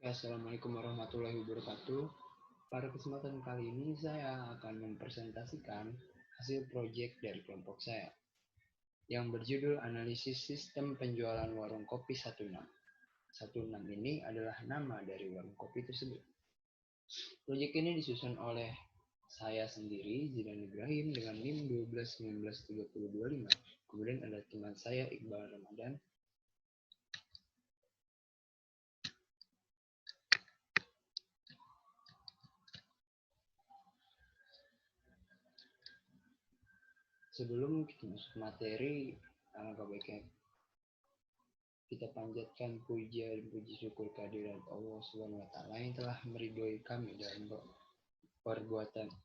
Assalamualaikum warahmatullahi wabarakatuh. Pada kesempatan kali ini saya akan mempresentasikan hasil proyek dari kelompok saya yang berjudul Analisis Sistem Penjualan Warung Kopi 16. 16 ini adalah nama dari warung kopi tersebut. Proyek ini disusun oleh saya sendiri, Zidan Ibrahim, dengan NIM 12193025. Kemudian ada teman saya, Iqbal Ramadan. Sebelum kita masuk materi, alangkah baiknya kita panjatkan puja dan puji syukur kehadirat Allah Subhanahu wa taala yang telah meridhoi kami dalam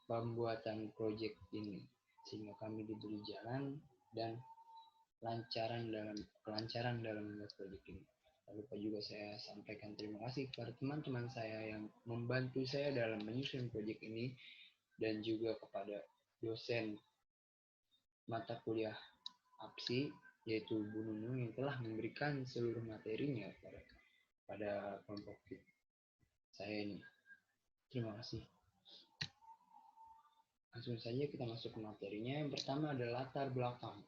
pembuatan proyek ini, sehingga kami diberi jalan dan kelancaran dalam membuat proyek ini. Lalu juga saya sampaikan terima kasih kepada teman-teman saya yang membantu saya dalam menyusun proyek ini, dan juga kepada dosen mata kuliah APSI, yaitu Bu Nunung, yang telah memberikan seluruh materinya pada kelompok saya ini. Terima kasih. Langsung saja kita masuk ke materinya. Yang pertama adalah latar belakang.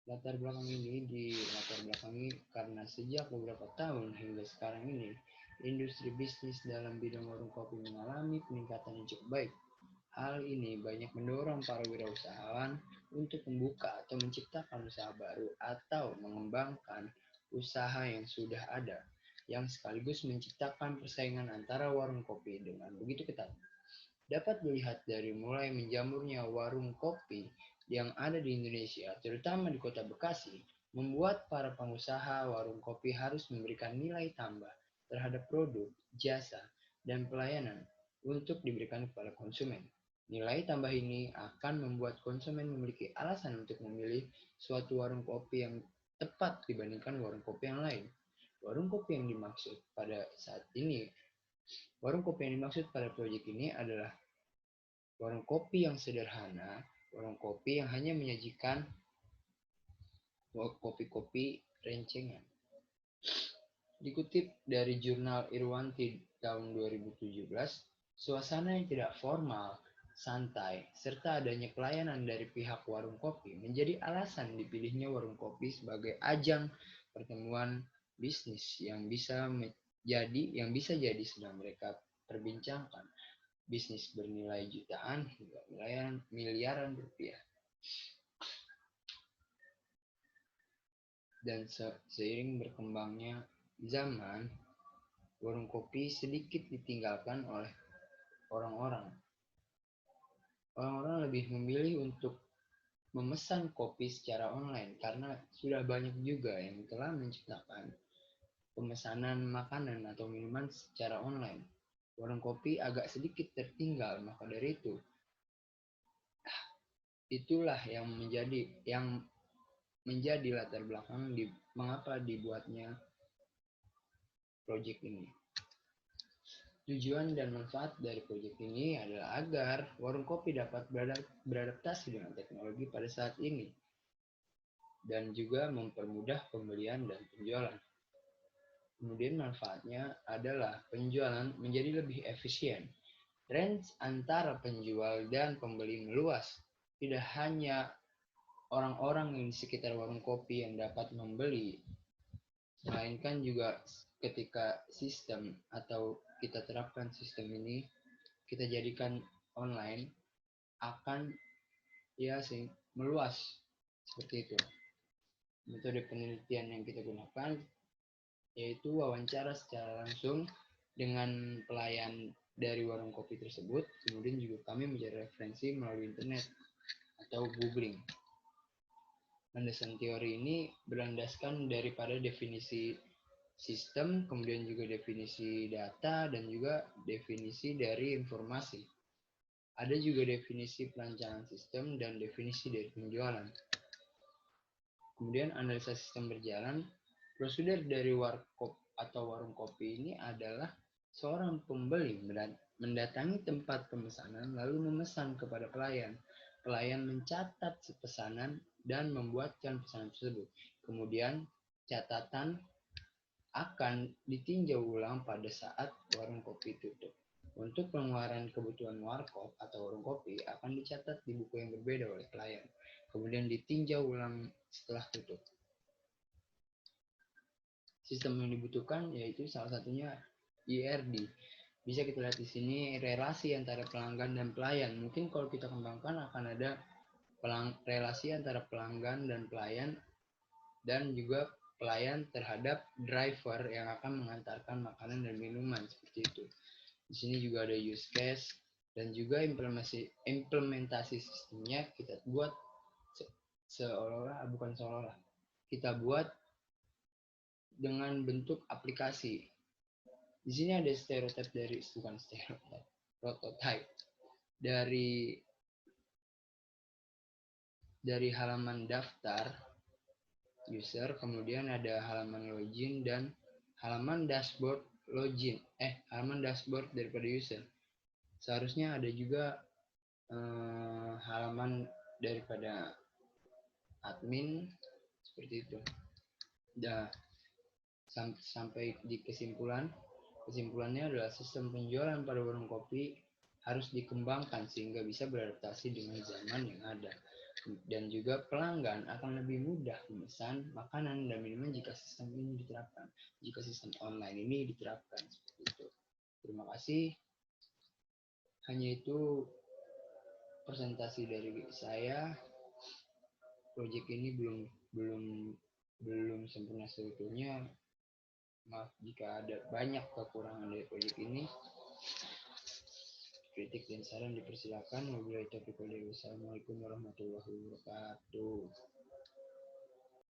Latar belakang ini dilatar belakangi karena sejak beberapa tahun hingga sekarang ini, industri bisnis dalam bidang warung kopi mengalami peningkatan yang cukup baik. Hal ini banyak mendorong para wirausahawan untuk membuka atau menciptakan usaha baru atau mengembangkan usaha yang sudah ada, yang sekaligus menciptakan persaingan antara warung kopi dengan begitu ketat. Dapat dilihat dari mulai menjamurnya warung kopi yang ada di Indonesia, terutama di kota Bekasi, membuat para pengusaha warung kopi harus memberikan nilai tambah terhadap produk, jasa, dan pelayanan untuk diberikan kepada konsumen. Nilai tambah ini akan membuat konsumen memiliki alasan untuk memilih suatu warung kopi yang tepat dibandingkan warung kopi yang lain. Warung kopi yang dimaksud pada saat ini, warung kopi yang dimaksud pada proyek ini adalah warung kopi yang sederhana, warung kopi yang hanya menyajikan kopi-kopi rencengan. Dikutip dari jurnal Irwanti tahun 2017, suasana yang tidak formal, santai, serta adanya pelayanan dari pihak warung kopi menjadi alasan dipilihnya warung kopi sebagai ajang pertemuan bisnis yang bisa jadi sedang mereka perbincangkan. Bisnis bernilai jutaan hingga miliaran rupiah. Dan seiring berkembangnya zaman, warung kopi sedikit ditinggalkan oleh orang-orang. Orang-orang lebih memilih untuk memesan kopi secara online karena sudah banyak juga yang telah menciptakan pemesanan makanan atau minuman secara online. Warung kopi agak sedikit tertinggal, maka dari itulah yang menjadi latar belakang mengapa dibuatnya proyek ini. Tujuan dan manfaat dari proyek ini adalah agar warung kopi dapat beradaptasi dengan teknologi pada saat ini dan juga mempermudah pembelian dan penjualan. Kemudian manfaatnya adalah penjualan menjadi lebih efisien. Range antara penjual dan pembeli meluas. Tidak hanya orang-orang yang di sekitar warung kopi yang dapat membeli, melainkan juga ketika sistem atau kita terapkan sistem ini, kita jadikan online, akan meluas seperti itu. Metode penelitian yang kita gunakan yaitu wawancara secara langsung dengan pelayan dari warung kopi tersebut. Kemudian juga kami mencari referensi melalui internet atau googling. Landasan teori ini berlandaskan daripada definisi sistem, kemudian juga definisi data, dan juga definisi dari informasi. Ada juga definisi perancangan sistem dan definisi dari penjualan. Kemudian analisa sistem berjalan. Prosedur dari warkop atau warung kopi ini adalah seorang pembeli mendatangi tempat pemesanan lalu memesan kepada pelayan. Pelayan mencatat pesanan dan membuatkan pesanan tersebut. Kemudian catatan akan ditinjau ulang pada saat warung kopi tutup. Untuk pengeluaran kebutuhan warkop atau warung kopi akan dicatat di buku yang berbeda oleh klien, kemudian ditinjau ulang setelah tutup. Sistem yang dibutuhkan yaitu salah satunya IRD. Bisa kita lihat di sini relasi antara pelanggan dan pelayan. Mungkin kalau kita kembangkan akan ada relasi antara pelanggan dan pelayan, dan juga pelayan terhadap driver yang akan mengantarkan makanan dan minuman, seperti itu. Di sini juga ada use case dan juga implementasi sistemnya kita buat seolah-olah kita buat dengan bentuk aplikasi. Di sini ada prototype dari halaman daftar user, kemudian ada halaman login dan halaman dashboard halaman dashboard daripada user. Seharusnya ada juga halaman daripada admin, seperti itu. Sampai di kesimpulannya adalah sistem penjualan pada warung kopi harus dikembangkan sehingga bisa beradaptasi dengan zaman yang ada, dan juga pelanggan akan lebih mudah memesan makanan dan minuman jika sistem online ini diterapkan, seperti itu. Terima kasih. Hanya itu presentasi dari saya. Proyek ini belum sempurna seutuhnya. Maaf jika ada banyak kekurangan dari proyek ini. Kritik dan saran dipersilakan. Wabillahi taufiq wal hidayah. Wassalamualaikum warahmatullahi wabarakatuh.